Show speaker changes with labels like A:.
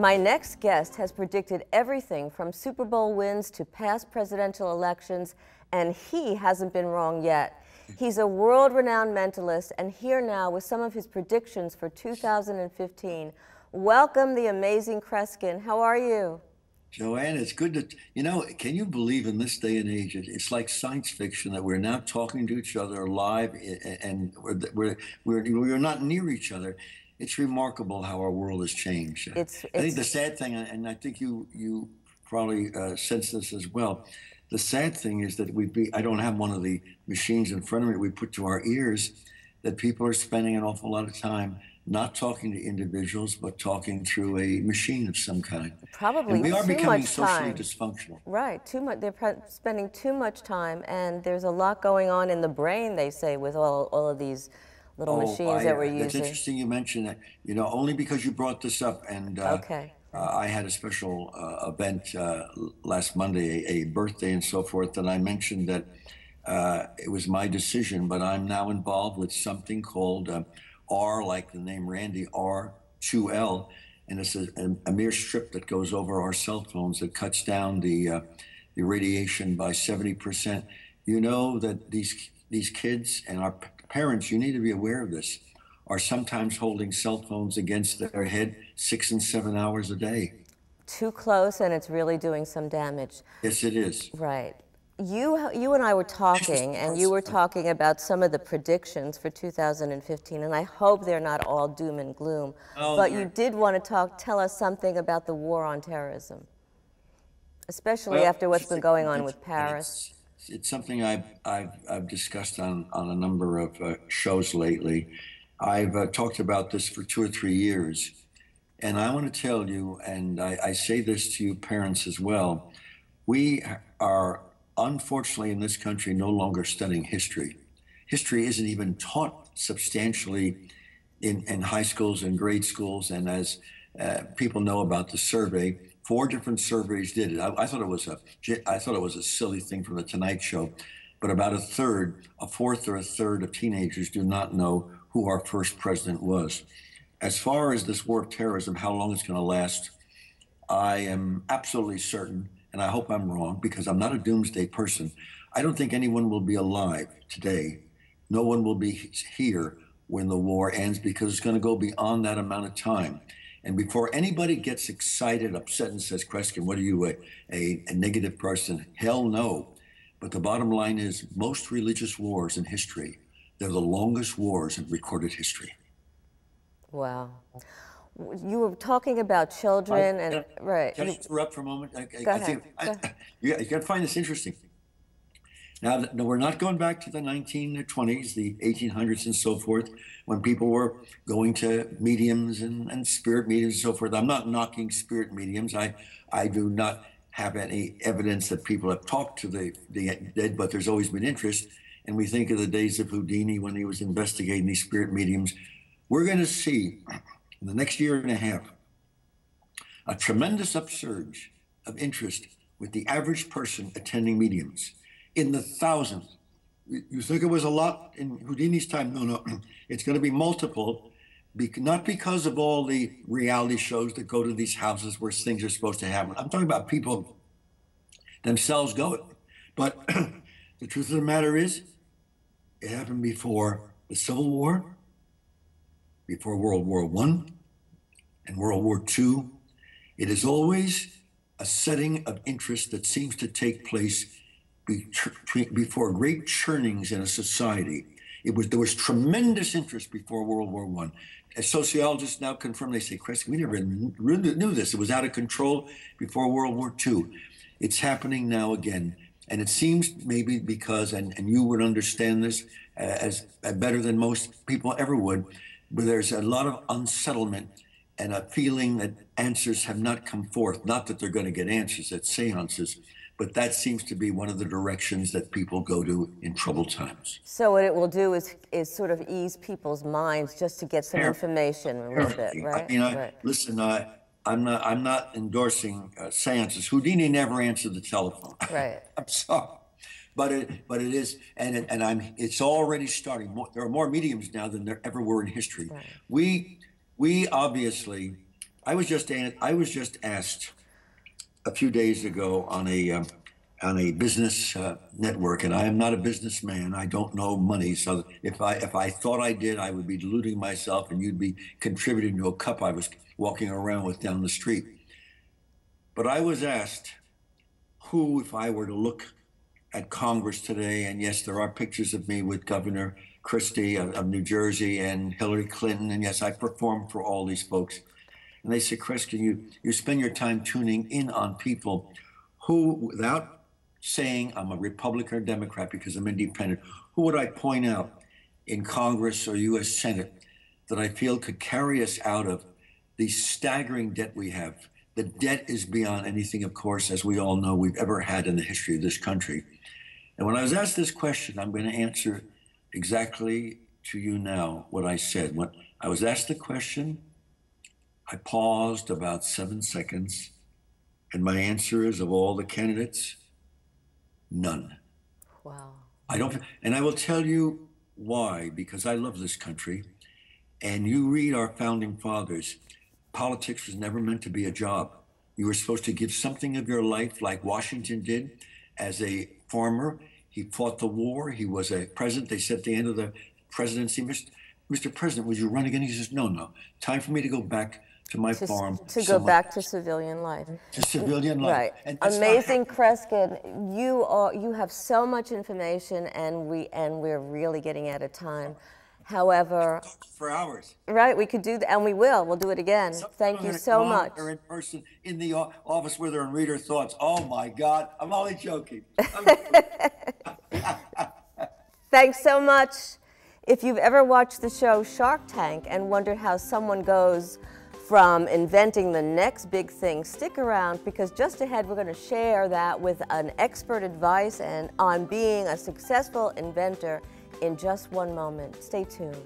A: My next guest has predicted everything from Super Bowl wins to past presidential elections, and he hasn't been wrong yet. He's a world-renowned mentalist, and here now with some of his predictions for 2015. Welcome, the Amazing Kreskin. How are you?
B: Joanne, it's good to, you know, can you believe in this day and age, it's like science fiction that we're now talking to each other live and we're not near each other. It's remarkable how our world has changed. I think the sad thing, and I think you probably sense this as well, the sad thing is that I don't have one of the machines in front of me we put to our ears, that people are spending an awful lot of time not talking to individuals, but talking through a machine of some kind.
A: Probably
B: and we are
A: too
B: becoming
A: much
B: socially
A: time.
B: dysfunctional.
A: Right, too much. They're spending too much time, and there's a lot going on in the brain, they say, with all of these little machines that we're using.
B: That's interesting you mentioned that, you know, only because you brought this up. And
A: Okay.
B: I had a special event last Monday, a birthday and so forth, and I mentioned that it was my decision, but I'm now involved with something called R, like the name Randy, R2L, and it's a mere strip that goes over our cell phones that cuts down the radiation by 70%. You know that these kids and our parents, you need to be aware of this, are sometimes holding cell phones against their head 6 and 7 hours a day.
A: Too close, and it's really doing some damage.
B: Yes, it is.
A: Right. You and I were talking, and you were talking about some of the predictions for 2015, and I hope they're not all doom and gloom. But you did want to tell us something about the war on terrorism, especially after what's been going on with Paris.
B: It's something I've discussed on a number of shows lately. I've talked about this for 2 or 3 years, and I want to tell you, and I say this to you parents as well, we are unfortunately in this country no longer studying history. History isn't even taught substantially in high schools and grade schools, and as people know about the survey, 4 different surveys did it. I thought it was a silly thing from the Tonight Show, but about a fourth or a third of teenagers do not know who our first president was. As far as this war of terrorism, how long it's going to last, I am absolutely certain, and I hope I'm wrong because I'm not a doomsday person. I don't think anyone will be alive today. No one will be here when the war ends because it's going to go beyond that amount of time. And before anybody gets excited, upset, and says, Kreskin, what are you, a negative person? Hell no. But the bottom line is most religious wars in history, they're the longest wars in recorded history.
A: Wow. You were talking about children right.
B: Can I interrupt for a moment?
A: Go ahead.
B: You got to find this interesting. Now, we're not going back to the 1920s, the 1800s and so forth, when people were going to mediums and spirit mediums and so forth. I'm not knocking spirit mediums. I do not have any evidence that people have talked to the dead, but there's always been interest. And we think of the days of Houdini when he was investigating these spirit mediums. We're going to see in the next year and a half a tremendous upsurge of interest with the average person attending mediums in the thousands. You think it was a lot in Houdini's time? No. It's going to be multiple, not because of all the reality shows that go to these houses where things are supposed to happen. I'm talking about people themselves going. But the truth of the matter is, it happened before the Civil War, before World War I, and World War II. It is always a setting of interest that seems to take place before great churnings in a society. There was tremendous interest before World War I. As sociologists now confirm, they say, Kreskin, we never knew this. It was out of control before World War II. It's happening now again. And it seems maybe because, and you would understand this as better than most people ever would, but there's a lot of unsettlement and a feeling that answers have not come forth. Not that they're going to get answers at seances, but that seems to be one of the directions that people go to in troubled times.
A: So what it will do is sort of ease people's minds just to get some information a little bit, right?
B: I mean, listen, I'm not endorsing seances. Houdini never answered the telephone.
A: Right.
B: I'm sorry. But it is, and it's already starting. There are more mediums now than there ever were in history. Right. We obviously I was just asked a few days ago on a business network, and I am not a businessman. I don't know money, so if I thought I did, I would be deluding myself, and you'd be contributing to a cup I was walking around with down the street. But I was asked who, if I were to look at Congress today, and yes, there are pictures of me with Governor Christie of New Jersey and Hillary Clinton, and yes, I performed for all these folks. And they say, Kreskin, you spend your time tuning in on people who, without saying I'm a Republican or Democrat because I'm independent, who would I point out in Congress or U.S. Senate that I feel could carry us out of the staggering debt we have? The debt is beyond anything, of course, as we all know, we've ever had in the history of this country. And when I was asked this question, I'm going to answer exactly to you now what I said. When I was asked the question, I paused about 7 seconds, and my answer is, of all the candidates, none.
A: Wow.
B: I don't, and I will tell you why, because I love this country. And you read our founding fathers, politics was never meant to be a job. You were supposed to give something of your life, like Washington did as a farmer. He fought the war. He was a president. They said at the end of the presidency, Mr. President, would you run again? He says, no. Time for me to go back to my farm.
A: To go back to civilian life.
B: To civilian life.
A: Right.
B: And
A: Amazing Kreskin, you have so much information, and we're really getting out of time. However,
B: for hours.
A: Right, we could do that, and we will. We'll do it again. Thank you so much.
B: Or in person in the office with her and read her thoughts. Oh my God, I'm only joking.
A: Thanks so much. If you've ever watched the show Shark Tank and wondered how someone goes from inventing the next big thing, stick around, because just ahead we're going to share that with an expert advice and on being a successful inventor in just one moment. Stay tuned.